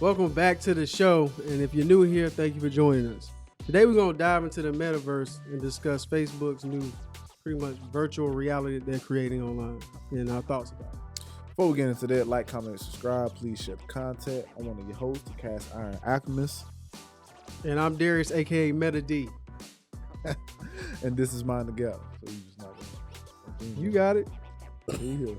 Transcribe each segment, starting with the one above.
Welcome back to the show, and if you're new here, thank you for joining us. Today we're going to dive into the Metaverse and discuss Facebook's new, pretty much virtual reality that they're creating online and our thoughts about it. Before we get into that, like, comment, and subscribe. Please share the content. I'm one of your hosts, the Cast Iron Alchemist. And I'm Darius, a.k.a. Meta D. And this is Mind the Gap. So you just not gonna... You got it. Here.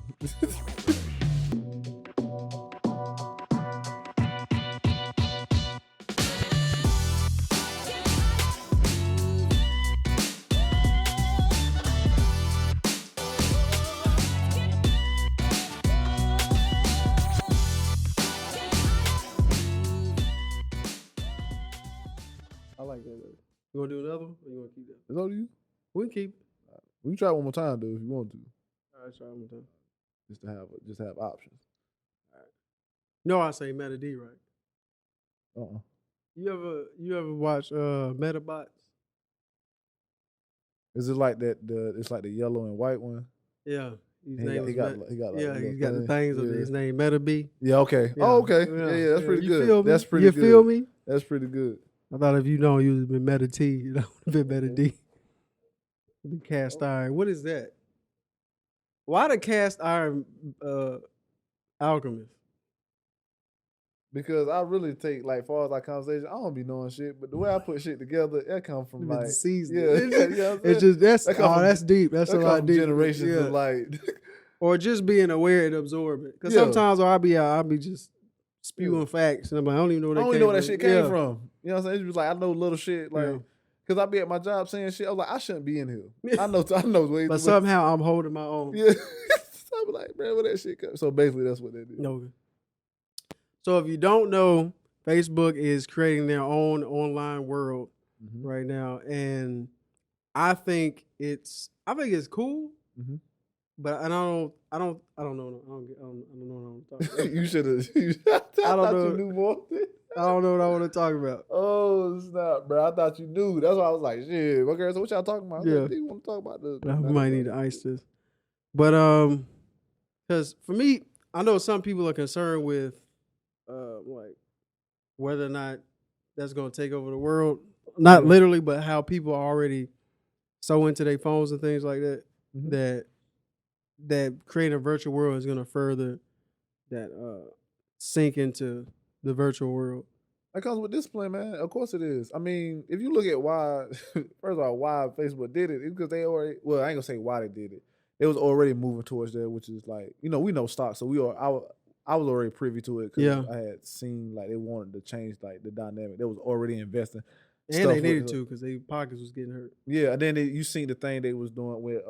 I like that. You want to do another one or you want to keep that? It's up to you. We can keep it. We can try it one more time, though, if you want to. All right, try one more time. Just to have options. All right. No, I say Meta D, right? Uh-uh. You ever watch Metabots? Is it like that? It's like the yellow and white one. Yeah. He got the things of his name, Meta B. Yeah, okay. Yeah. Oh, okay. Yeah, that's pretty good. Feel me? That's pretty good. You feel me? That's pretty good. I thought if you know you would have been Meta T, you know, been Meta D. The cast iron. What is that? Why the cast iron alchemist? Because I really take, like, far as our conversation, I don't be knowing shit, but the way I put shit together, that come from, like, It's just that's deep. That's a lot deep. Generations of, like, or just being aware and absorbing. Because sometimes I'll be just spewing facts, and I'm like, I don't even know where that shit came from. You know what I'm saying? It's just like, I know little shit, like, because I be at my job saying shit. I was like, I shouldn't be in here. I know ways. But somehow I'm holding my own. Yeah. So I be like, man, where that shit come? So basically, that's what they do. Okay. So if you don't know, Facebook is creating their own online world right now, and I think it's cool, but I don't know. I don't know what I'm talking about. You should have. I thought you knew more. I don't know what I want to talk about. Oh snap, bro! I thought you knew. That's why I was like, shit. Okay, so what y'all talking about? Yeah, you want to talk about this? We might need to ice this, but because for me, I know some people are concerned with like whether or not that's going to take over the world. Not literally, but how people are already so into their phones and things like that that creating a virtual world is going to further that sink into the virtual world. That comes with discipline, man. Of course it is. I mean, if you look at why, first of all, why Facebook did it, it's because they already, well, I ain't gonna say why they did it. It was already moving towards there, which is like, you know, we know stocks, so I was already privy to it because I had seen like they wanted to change like the dynamic. They was already investing. And they needed to because their pockets was getting hurt. Yeah, and then you seen the thing they was doing with,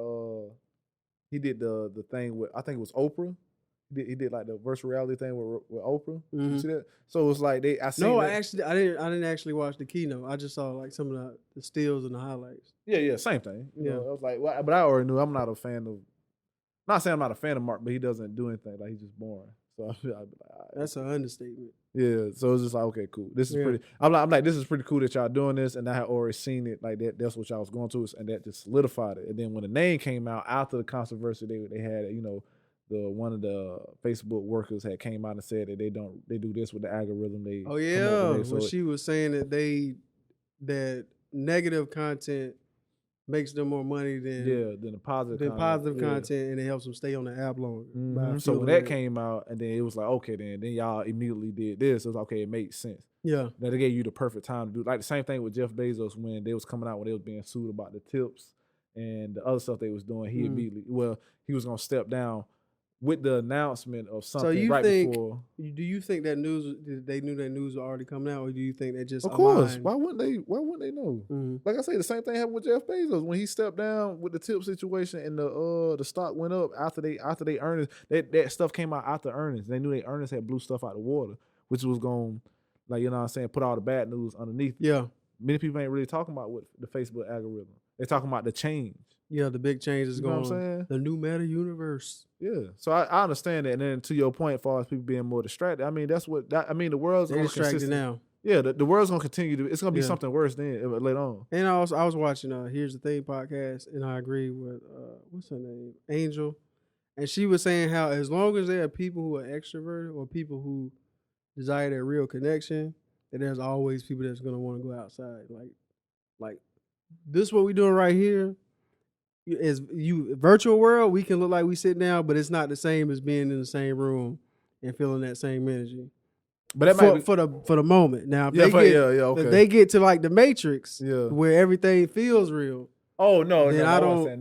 he did the thing with, I think it was Oprah. He did like the virtual reality thing with Oprah. You see that? So it was like I didn't actually watch the keynote. I just saw like some of the stills and the highlights. Yeah, same thing. You know, I was like, well, but I already knew I'm not a fan of. Not saying I'm not a fan of Mark, but he doesn't do anything. Like he's just boring. So I'd be like, all right. That's an understatement. Yeah, so it's just like, okay, cool. This is pretty. I'm like, this is pretty cool that y'all doing this, and I had already seen it. Like that. That's what y'all was going to, and that just solidified it. And then when the name came out after the controversy, they had, you know. One of the Facebook workers had came out and said that they do this with the algorithm. She was saying that that negative content makes them more money than the positive content, and it helps them stay on the app longer. So when that came out, and then it was like, okay, then y'all immediately did this. It was like, okay, it makes sense. Yeah, that they gave you the perfect time to do like the same thing with Jeff Bezos when they was coming out when they was being sued about the tips and the other stuff they was doing. He immediately he was gonna step down. With the announcement of something before. Do you think that news? They knew that news was already coming out, or do you think they just? Of course. Why wouldn't they know? Like I say, the same thing happened with Jeff Bezos when he stepped down with the tip situation, and the stock went up after they earnings. That stuff came out after earnings. They knew their earnings had blew stuff out of the water, which was going, like, you know what I'm saying, put all the bad news underneath. Yeah. Many people ain't really talking about what the Facebook algorithm. They're talking about the change. Yeah, the big change is going. Know what I'm saying? The new meta universe. Yeah, so I understand that, and then to your point, as far as people being more distracted, I mean the world's They're distracted now. Yeah, the world's gonna continue to. It's gonna be something worse then later on. And I was watching Here's the Thing podcast, and I agree with what's her name, Angel, and she was saying how as long as there are people who are extroverted or people who desire that real connection, and there's always people that's gonna want to go outside. Like this, what we doing right here is virtual world. We can look like we sit down, but it's not the same as being in the same room and feeling that same energy. But that might be for the moment. Now, if they get to like the Matrix, where everything feels real. Oh no, then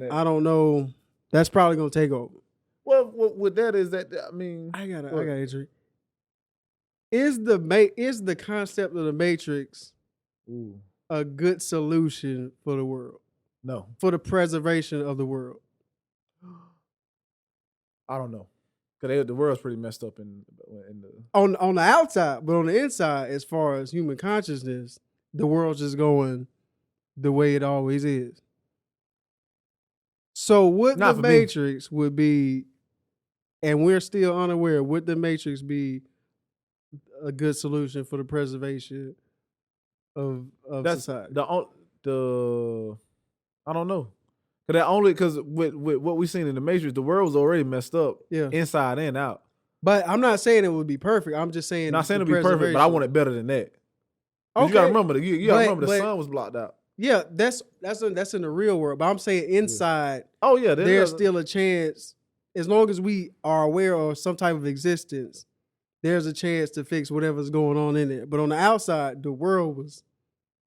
no, I don't know. That's probably gonna take over. Well, with that is that I got injury. Is the concept of the Matrix a good solution for the world? No, for the preservation of the world. I don't know, because the world's pretty messed up in the on the outside, but on the inside, as far as human consciousness, the world's just going the way it always is. So what the Matrix would be, and we're still unaware, would the Matrix be a good solution for the preservation of society? I don't know. Because with what we seen in the Matrix, the world was already messed up inside and out. But I'm not saying it would be perfect. I'm just saying not saying it would be perfect, but I want it better than that. Okay. You gotta remember the sun was blocked out. Yeah, that's in the real world. But I'm saying inside, there's still a chance, as long as we are aware of some type of existence, there's a chance to fix whatever's going on in there. But on the outside, the world was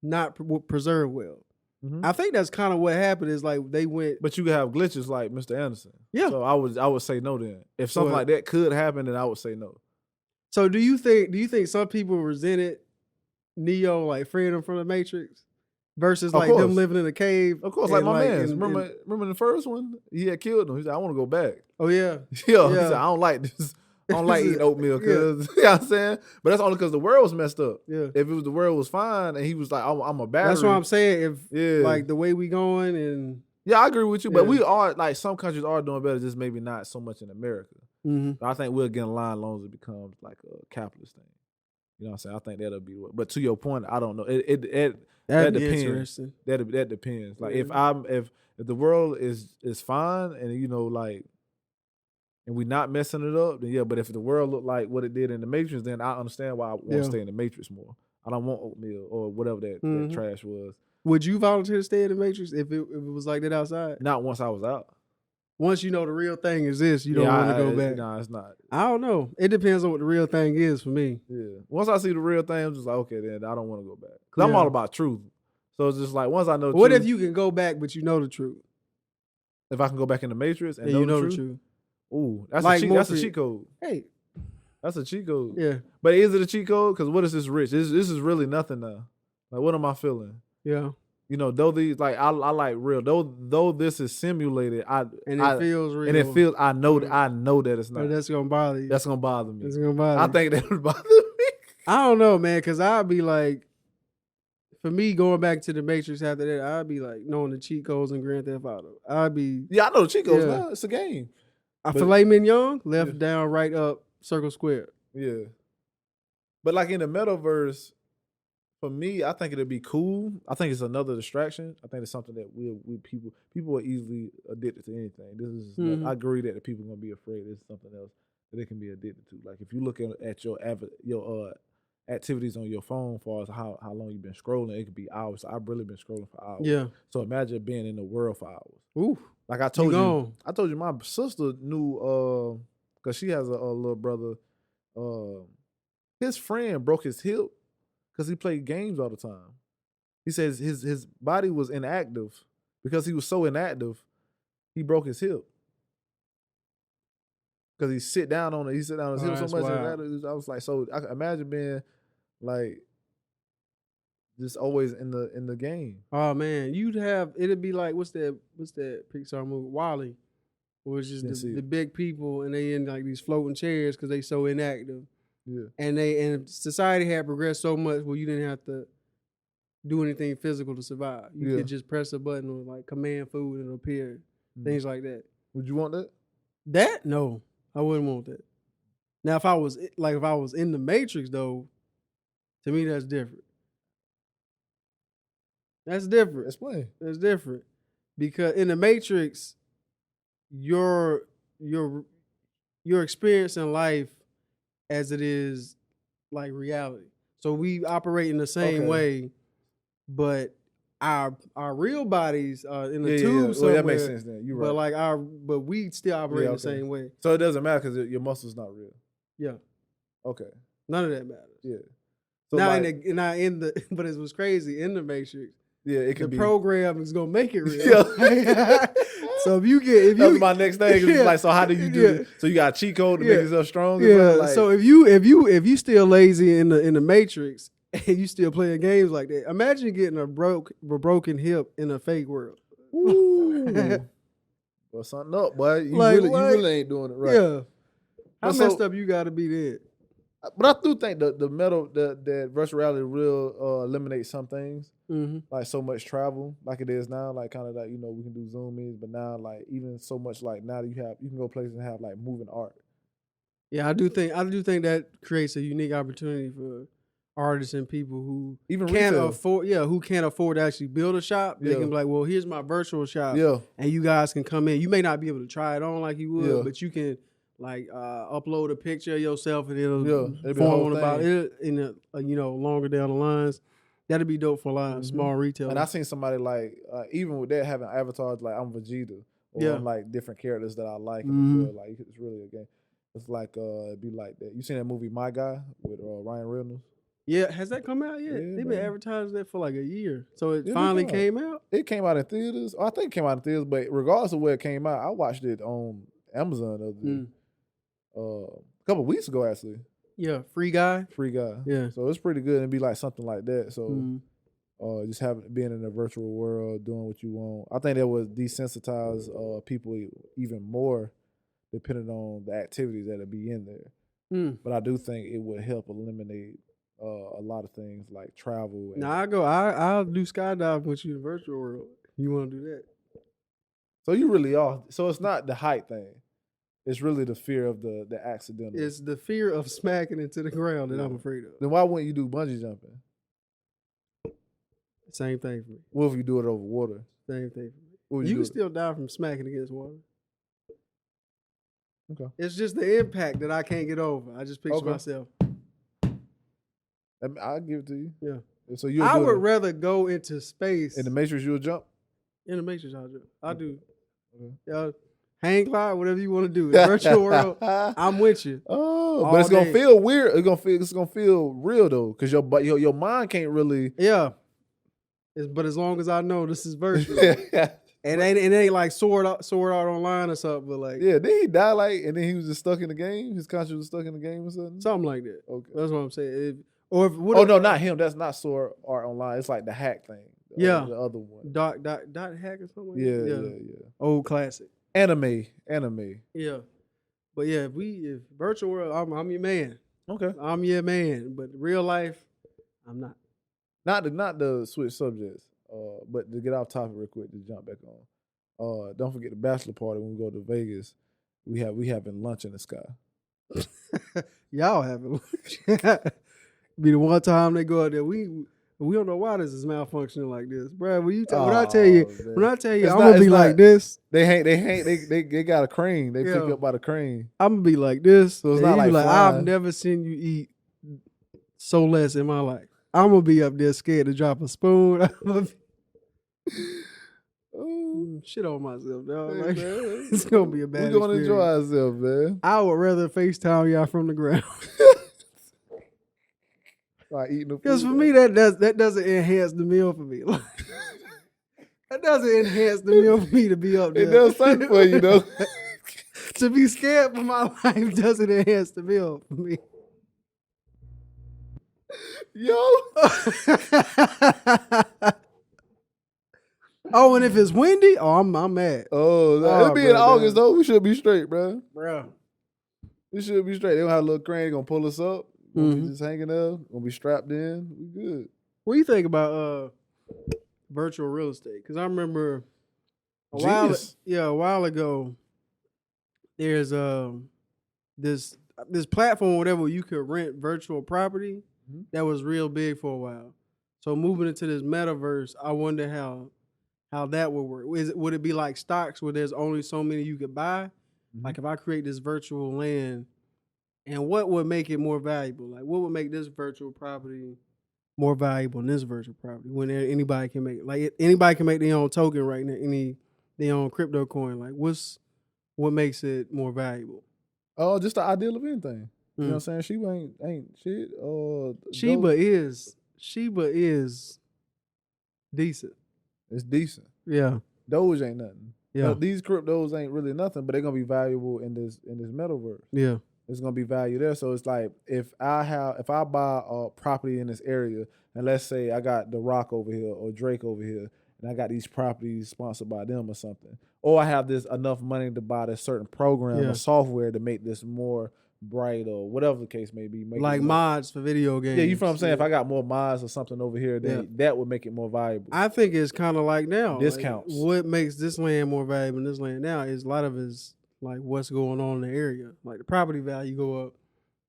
not preserved well. Mm-hmm. I think that's kind of what happened. Is like they went, but you could have glitches like Mr. Anderson. Yeah, so I would say no. Then if something like that could happen, then I would say no. So do you think some people resented Neo like freeing them from the Matrix versus like them living in a cave? Of course, like my man. Remember the first one? He had killed him. He said, "I want to go back." Oh yeah, yeah. He said, "I don't like this. I don't like eating oatmeal because you know what I'm saying." But that's only because the world was messed up. Yeah. If the world was fine and he was like, I'm a battery. That's what I'm saying. If like the way we going and I agree with you. But we are like some countries are doing better, just maybe not so much in America. Mm-hmm. I think we'll get in line as long as it becomes like a capitalist thing. You know what I'm saying? I think that'll be what. But to your point, I don't know. That depends. That depends. Like if the world is fine and you know like. And we not messing it up, then but if the world looked like what it did in the Matrix, then I understand why I want to stay in the Matrix more. I don't want oatmeal or whatever that trash was. Would you volunteer to stay in the Matrix if it was like that outside? Not once I was out. Once you know the real thing is this, you don't want to go back. Nah, it's not. I don't know. It depends on what the real thing is for me. Yeah. Once I see the real thing, I'm just like, okay, then I don't want to go back. Because I'm all about truth. So it's just like, once I know what truth. What if you can go back, but you know the truth? If I can go back in the Matrix and you know the truth? Ooh, that's like a cheat code. Hey, that's a cheat code. Yeah, but is it a cheat code? Because what is this rich? This is really nothing now. Like, what am I feeling? Yeah, you know, though these like I like real. Though this is simulated, it feels real, and it feels. I know that it's not. But that's gonna bother you. That's gonna bother me. It's gonna bother. I think that would bother me. I don't know, man, because I'd be like, for me going back to the Matrix after that, I'd be like knowing the cheat codes in Grand Theft Auto. I'd be I know the cheat codes now. It's a game. Filet mignon, left, down, right, up, circle, square. Yeah. But like in the Metaverse, for me, I think it'd be cool. I think it's another distraction. I think it's something that we people are easily addicted to anything. This is I agree that the people are gonna be afraid. There's something else that they can be addicted to. Like if you look at your activities on your phone, as far as how long you've been scrolling, it could be hours. I've really been scrolling for hours. Yeah. So imagine being in the world for hours. Ooh. Like I told you my sister knew because she has a little brother. His friend broke his hip because he played games all the time. He says his body was inactive because he was so inactive, he broke his hip. Because he sit down on his hip so much. I was like, so I can imagine being like just always in the game. Oh man, it'd be like what's that Pixar movie WALL-E, where it's just the big people and they in like these floating chairs because they so inactive. Yeah, and society had progressed so much where you didn't have to do anything physical to survive. You could just press a button or like command food and it'll appear, things like that. Would you want that? That no, I wouldn't want that. Now if I was in the Matrix though, to me that's different. That's different. Explain. That's different. Because in the Matrix, your experience in life as it is like reality. So we operate in the same way, but our real bodies are in the tube somewhere. Well, that makes sense then. You're right. But we still operate in the same way. So it doesn't matter because your muscle's not real. Yeah. Okay. None of that matters. Yeah. So but it was crazy in the Matrix. Yeah, it can the program is gonna make it real. So if you that's my next thing. It's like, so how do you do this? So you got a cheat code to make yourself strong? Yeah. Like, so if you still lazy in the Matrix and you still playing games like that, imagine getting a broken hip in a fake world. Ooh. Well, something up, boy. You really ain't doing it right. Yeah. How messed up you gotta be there? But I do think the virtual reality will eliminate some things, like so much travel, like it is now, like kind of like, we can do Zoom meetings, but now like even so much like now that you can go places and have like moving art. Yeah, I do think that creates a unique opportunity for artists and people who even can't afford to actually build a shop. They can be like, well, here's my virtual shop, and you guys can come in. You may not be able to try it on like you would, but you can. Like upload a picture of yourself and it'll inform about it in longer down the lines. That'd be dope for a lot of small retailers. And I seen somebody like even with that having avatars like I'm Vegeta or I'm like different characters that I like and feel like it's really a game. It's like it'd be like that. You seen that movie My Guy with Ryan Reynolds? Yeah, has that come out yet? They've been advertising that for like a year. So it finally came out? It came out in theaters. I think it came out in theaters, but regardless of where it came out, I watched it on Amazon a couple weeks ago, actually. Yeah, Free Guy. Yeah. So it's pretty good. It'd be like something like that. So just being in a virtual world, doing what you want. I think that would desensitize people even more depending on the activities that'll be in there. But I do think it would help eliminate a lot of things like travel. I'll do skydiving with you in the virtual world. You want to do that? So you really are. So it's not the height thing. It's really the fear of the accidental. It's the fear of smacking into the ground that I'm afraid of. Then why wouldn't you do bungee jumping? Same thing for me. What if you do it over water? Same thing for me. You can still die from smacking against water. Okay. It's just the impact that I can't get over. I just picture myself. I'll give it to you. Yeah. So I would rather go into space. In the Matrix, you'll jump? In the Matrix, I'll jump. I do. Okay. Hang glide, whatever you want to do. In the virtual world, I'm with you. Oh, but it's gonna feel weird. It's gonna feel real though, because your mind can't really. Yeah. But as long as I know this is virtual, and it ain't like Sword Art Online or something. But like, did he die and then he was just stuck in the game? His conscience was stuck in the game or something. Something like that. Okay, that's what I'm saying. No, not him. That's not Sword Art Online. It's like the hack thing. The other one. Dot hack or something. Yeah. Old classic. Anime. Yeah. But yeah, if virtual world, I'm your man. Okay. I'm your man. But real life, I'm not. Not to switch subjects, but to get off topic real quick to jump back on. Don't forget the bachelor party when we go to Vegas. We having lunch in the sky. Y'all having lunch. Be the one time they go out there. We don't know why this is malfunctioning like this, bro. When I tell you, I'm gonna be like this. They got a crane. They pick up by the crane. I'm gonna be like this. So it's not like I've never seen you eat so less in my life. I'm gonna be up there scared to drop a spoon. Shit on myself, dog. Hey, man. It's gonna be a bad. We're gonna enjoy ourselves, man. I would rather FaceTime y'all from the ground. Like eating the food. Because for me, that doesn't enhance the meal for me. That doesn't enhance the meal for me to be up there. It does something for you, though. To be scared for my life doesn't enhance the meal for me. Yo. Oh, and if it's windy, I'm mad. It'll be in August, though. We should be straight, bro. Bro. We should be straight. They don't have a little crane going to pull us up. We'll be just hanging up. We'll be strapped in. We good. What do you think about virtual real estate? Because I remember a while ago, there's this platform, whatever, where you could rent virtual property that was real big for a while. So moving into this metaverse, I wonder how that would work. Would it be like stocks where there's only so many you could buy? Like if I create this virtual land And what would make it more valuable? Like, what would make this virtual property more valuable than this virtual property? When anybody can make, like, anybody can make their own token right now, their own crypto coin. Like, what makes it more valuable? Oh, just the ideal of anything. You know what I'm saying? Sheba ain't shit. Sheba is decent. It's decent. Yeah. Doge ain't nothing. Yeah. These cryptos ain't really nothing, but they're gonna be valuable in this metaverse. Yeah. There's gonna be value there. So it's like if I buy a property in this area, and let's say I got The Rock over here or Drake over here, and I got these properties sponsored by them or something, or I have this enough money to buy this certain program or software to make this more bright or whatever the case may be. Like mods for video games. Yeah, you feel what I'm saying? If I got more mods or something over here, then that would make it more valuable. I think it's kind of like now. Discounts. Like, what makes this land more valuable than this land now is a lot of it's like what's going on in the area. Like the property value go up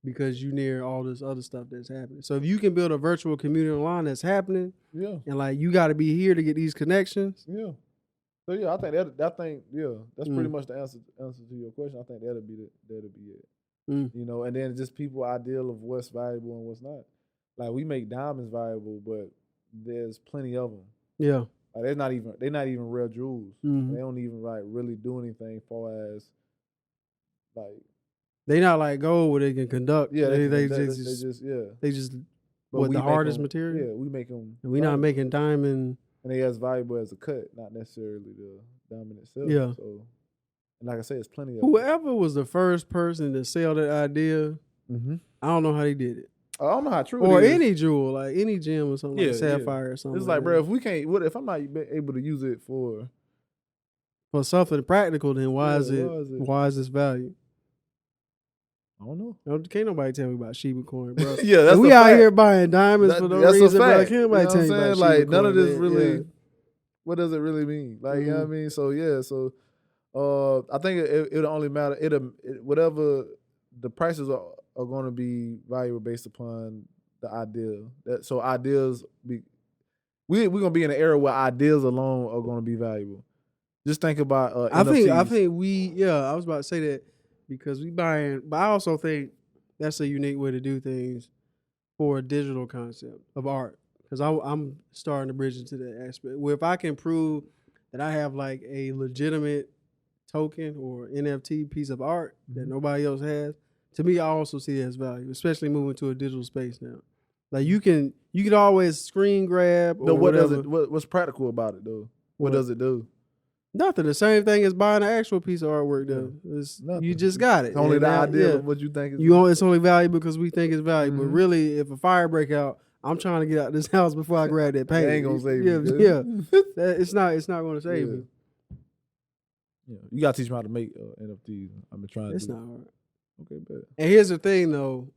because you near all this other stuff that's happening. So if you can build a virtual community online that's happening, and like you got to be here to get these connections. Yeah. So yeah, I think that's pretty much the answer to your question. I think that'll be it. You know, and then just people ideal of what's valuable and what's not. Like we make diamonds valuable, but there's plenty of them. Yeah. Like they're not even real jewels. They don't even like really do anything far as like they not like gold where they can conduct. Yeah, they just what the hardest material. Yeah, we make them. And we not making diamond. And they as valuable as a cut, not necessarily the diamond itself. Yeah. So, and like I said, it's plenty of whoever was the first person to sell that idea. I don't know how they did it. I don't know how true or it is. Any jewel, like any gem or something, like sapphire or something. It's like, bro, if we can't, if I'm not able to use it for something practical, then why is this value? I don't know. Can't nobody tell me about Sheba coin, bro. Yeah, that's we out here buying diamonds for no reason. Bro. Can't nobody tell you about like Sheba none coin, of this man. really. What does it really mean? Like, you know what I mean? So yeah, so I think it'll only matter. Whatever the prices are going to be valuable based upon the ideal. So ideals we're gonna be in an era where ideals alone are going to be valuable. Just think about NFTs. I think I was about to say that because we buying, but I also think that's a unique way to do things for a digital concept of art. Because I'm starting to bridge into that aspect. Where if I can prove that I have like a legitimate token or NFT piece of art that nobody else has, to me, I also see it as value, especially moving to a digital space now. Like you can always screen grab or whatever. What's practical about it though? What does it do? Nothing. The same thing as buying an actual piece of artwork though. You just got it. It's only the idea of what you think is it's only valuable because we think it's valuable. But really, if a fire break out, I'm trying to get out of this house before I grab that paint. It ain't gonna save me. Yeah. It's not gonna save me. Yeah. You gotta teach me how to make NFTs. I've been trying to. It's not hard. Okay, bet. And here's the thing though.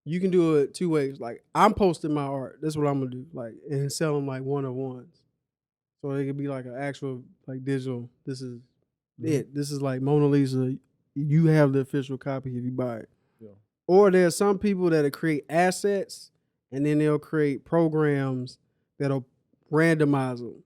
You can do it two ways. Like I'm posting my art. That's what I'm gonna do. Like and sell them like one-of-ones. So they could be like an actual like digital. This is it. This is like Mona Lisa. You have the official copy if you buy it. Yeah. Or there's some people that'll create assets and then they'll create programs that'll randomize them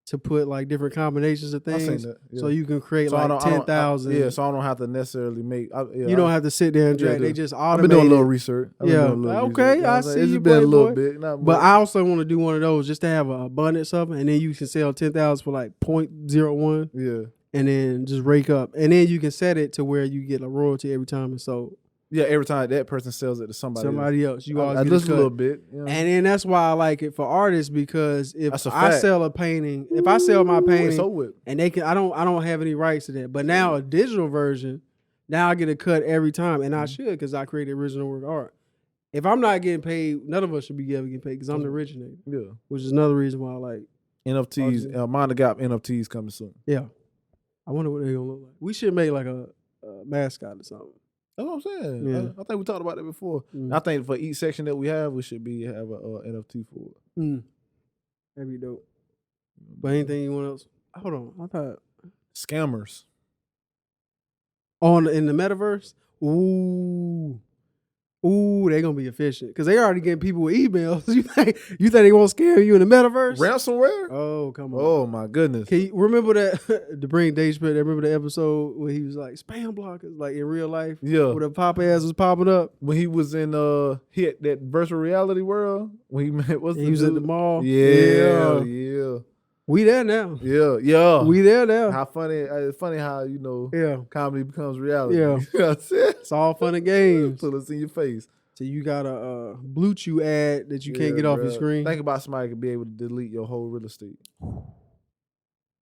to put like different combinations of things. I've seen that, yeah. So you can create like 10,000. Yeah, so I don't have to necessarily make. You don't have to sit there and drag. They just automate. I've been doing a little research. Okay, I see you. It's been a little bit. But I also want to do one of those just to have an abundance of them, and then you can sell 10,000 for like 0.01. Yeah. And then just rake up. And then you can set it to where you get a royalty every time it's sold. Yeah, every time that person sells it to somebody else. You always get just a little bit. You know? And then that's why I like it for artists because if I sell a painting, if I sell my painting and they can, I don't have any rights to that. But now a digital version, now I get a cut every time, and I should because I created original work of art. If I'm not getting paid, none of us should be ever getting paid because I'm the originator. Yeah, which is another reason why I like NFTs. MINDTHEGAP NFTs coming soon. Yeah, I wonder what they're gonna look like. We should make like a mascot or something. That's what I'm saying. Yeah. I think we talked about that before. I think for each section that we have, we should have a NFT for it. That'd be dope. But anything you want else? Hold on, I thought scammers in the metaverse. Ooh, Ooh, they gonna be efficient because they already getting people with emails. You think they won't scam you in the metaverse? Ransomware? Oh, come on. Oh my goodness. Can you remember that to bring Dave Spade? Remember the episode where he was like spam blockers, like in real life? Yeah. Where the pop ass was popping up. When he was in he had that virtual reality world when he met He was at the mall. Yeah. We there now. Yeah. We there now. How funny! It's funny how Yeah. comedy becomes reality. Yeah. You know what I'm saying? It's all fun and games. Till it's in your face. So you got a Blue Chew ad that you can't get off your screen. Think about somebody could be able to delete your whole real estate.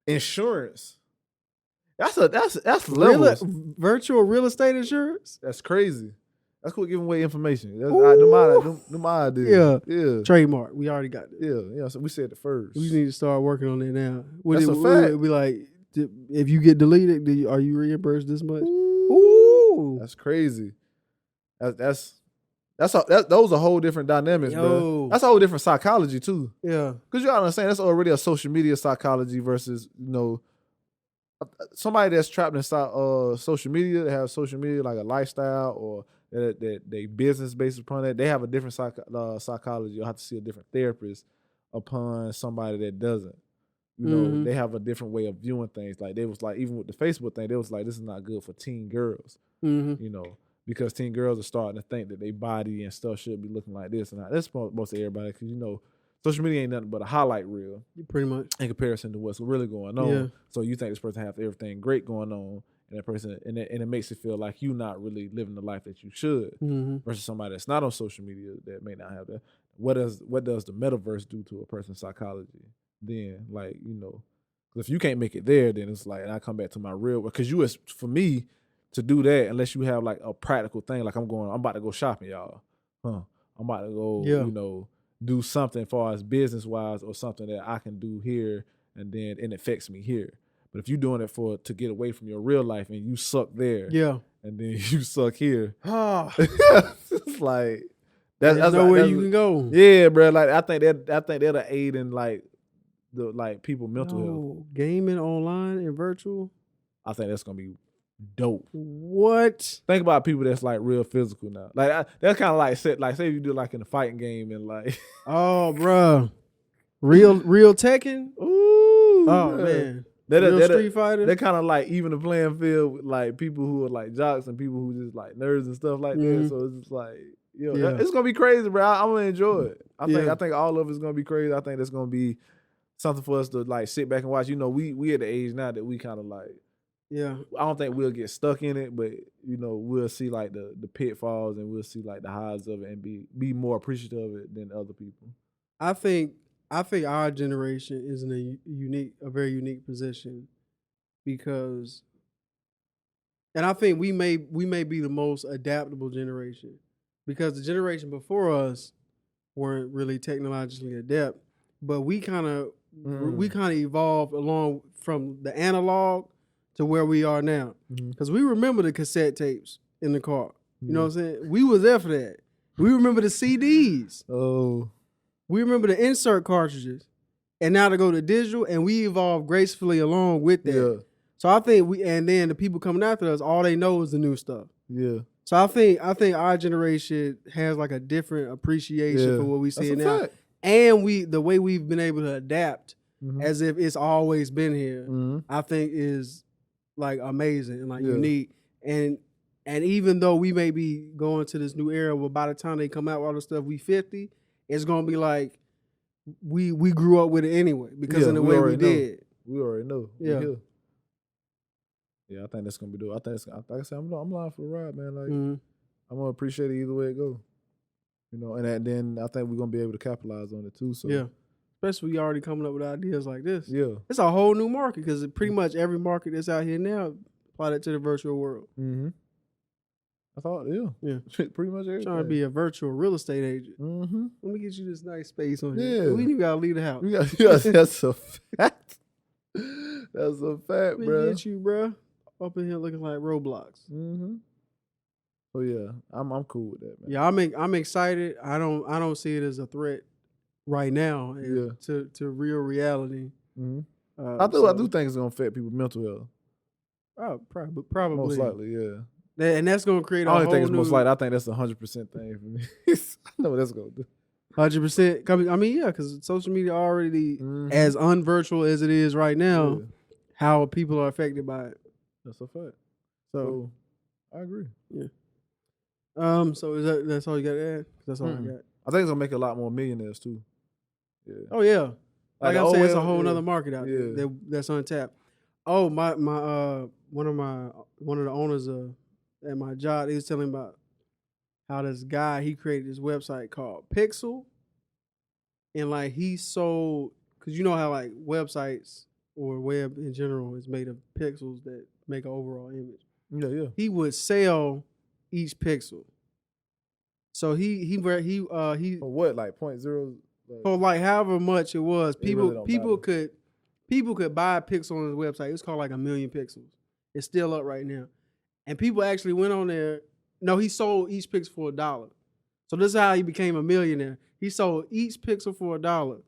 Insurance. That's levels. Virtual real estate insurance. That's crazy. That's cool giving away information. That's my idea. Yeah. Trademark. We already got it. Yeah. So we said it first. We need to start working on it now. That's a fact. Be like, if you get deleted, are you reimbursed this much? Ooh. That's crazy. Those are whole different dynamics, bro. That's a whole different psychology too. Yeah. Because you gotta understand, that's already a social media psychology versus, somebody that's trapped inside social media, that have social media like a lifestyle or that they business based upon that, they have a different psychology. You'll have to see a different therapist upon somebody that doesn't. They have a different way of viewing things. Like they was like, even with the Facebook thing, they was like, this is not good for teen girls. Because teen girls are starting to think that their body and stuff should be looking like this. And that's most of everybody, because social media ain't nothing but a highlight reel. Pretty much. In comparison to what's really going on. Yeah. So you think this person has everything great going on, and that person, and it makes it feel like you not really living the life that you should. Versus somebody that's not on social media that may not have that. What does the metaverse do to a person's psychology? Then, if you can't make it there, then it's like, and I come back to my real, because for me to do that, unless you have like a practical thing, like I'm about to go shopping, y'all. I'm about to go, do something as far as business wise or something that I can do here, and then it affects me here. But if you're doing it to get away from your real life and you suck there, and then you suck here, it's like that's nowhere you can go. Yeah, bro. Like I think that'll aid in like the people mental health. Gaming online and virtual. I think that's gonna be dope. What? Think about people that's like real physical now. Like that's kind of like say you do like in a fighting game and like oh, bro, real Tekken. Ooh, oh man. Real Street Fighter. They're kind of like even the playing field with like people who are like jocks and people who just like nerds and stuff like that. So it's just like, it's gonna be crazy, bro. I'm gonna enjoy it. I think all of it's gonna be crazy. I think that's gonna be something for us to like sit back and watch. We at the age now that we kind of like, I don't think we'll get stuck in it, but we'll see like the pitfalls and we'll see like the highs of it and be more appreciative of it than other people. I think our generation is in a very unique position because, and I think we may be the most adaptable generation because the generation before us weren't really technologically adept, but we kind of evolved along from the analog to where we are now because we remember the cassette tapes in the car. You know what I'm saying? We was there for that. We remember the CDs. Oh. We remember the insert cartridges, and now to go to digital, and we evolved gracefully along with that. Yeah. So I think and then the people coming after us, all they know is the new stuff. Yeah. So I think our generation has like a different appreciation for what we see now, and the way we've been able to adapt as if it's always been here. I think is like amazing and like unique, and even though we may be going to this new era, where by the time they come out with all the stuff, we 50. It's gonna be like we grew up with it anyway because of the way we did. We already know. Yeah. I think that's gonna be dope. I think like I said, I'm live for the ride, man. Like I'm gonna appreciate it either way it goes. And then I think we're gonna be able to capitalize on it too. So especially we already coming up with ideas like this. Yeah, it's a whole new market because pretty much every market that's out here now apply that to the virtual world. I thought, pretty much everything. Trying to be a virtual real estate agent. Let me get you this nice space on here. Yeah. We ain't gotta leave the house. That's a fact. That's a fact, bro. Let me get you, bro, up in here looking like Roblox. Oh yeah, I'm cool with that, man. Yeah, I'm excited. I don't see it as a threat right now to real reality. I do think it's gonna affect people's mental health. Probably. Most likely, yeah. And that's gonna create a I whole don't think it's new most likely. I think that's 100% thing for me. I know what that's gonna do. 100%. I mean, yeah, because social media already as unvirtual as it is right now. Yeah. How people are affected by it. That's a fact. So I agree. Yeah. So that's all you got to add? That's all I got. I think it's gonna make a lot more millionaires too. Yeah. Oh yeah. Like I'm saying, it's a whole yeah. other market out there that's untapped. Oh my one of the owners at my job, he was telling me about how this guy, he created this website called Pixel, and like he sold, because you know how like websites or web in general is made of pixels that make an overall image. Yeah. He would sell each pixel. So he for what, like 0.0? So like however much it was, people really could buy a pixel on his website. It's called like 1 million pixels. It's still up right now. And people actually went on there. No, he sold each pixel for $1. So this is how he became a millionaire. He sold each pixel for $1.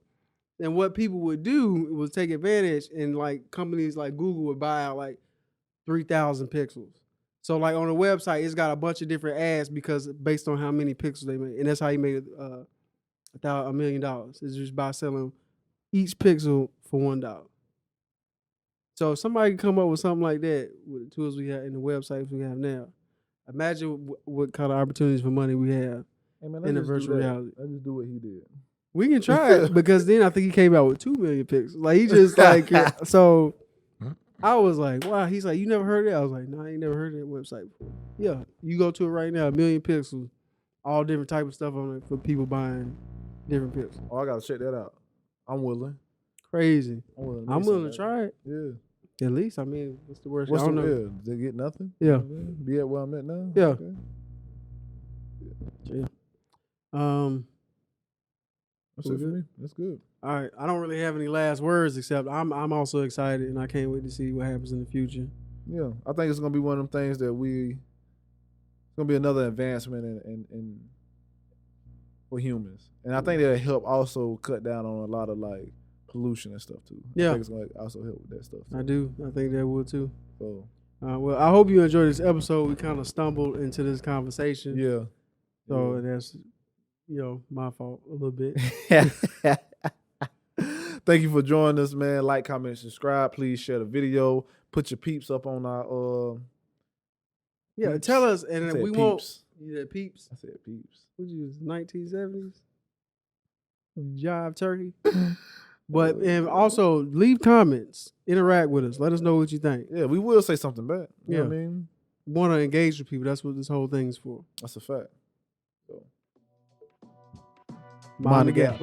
And what people would do was take advantage, and like companies like Google would buy out like 3,000 pixels. So like on the website, it's got a bunch of different ads because based on how many pixels they made. And that's how he made $1 million. It's just by selling each pixel for $1. So if somebody can come up with something like that with the tools we have and the websites we have now, imagine what kind of opportunities for money we have in the virtual reality. I just do what he did. We can try it because then I think he came out with 2 million pixels. Like he just like so. I was like, wow. He's like, you never heard of it? I was like, no, I ain't never heard of that website before. Yeah, you go to it right now, 1 million pixels, all different type of stuff on it for people buying different pixels. Oh, I gotta check that out. I'm willing. Crazy. I'm willing to try it. Yeah. At least, I mean, what's the worst? I don't know. Yeah. They get nothing? Yeah. Be at where I'm at now? Yeah. Okay. Yeah. That's it for me. That's good. All right. I don't really have any last words except I'm also excited and I can't wait to see what happens in the future. Yeah. I think it's gonna be one of them things that it's gonna be another advancement in for humans. And I think that'll help also cut down on a lot of like pollution and stuff too. Yeah. I think it's gonna also help with that stuff too. I do. I think that will too. So well, I hope you enjoyed this episode. We kind of stumbled into this conversation. Yeah. So that's my fault a little bit. Thank you for joining us, man. Like, comment, subscribe. Please share the video. Put your peeps up on our peeps. Tell us, and we peeps. won't. You said peeps? I said peeps. What you use? 1970s? Jive turkey. But and also leave comments. Interact with us. Let us know what you think. Yeah, we will say something back. You know what I mean? Want to engage with people. That's what this whole thing's for. That's a fact. So. Mind the gap.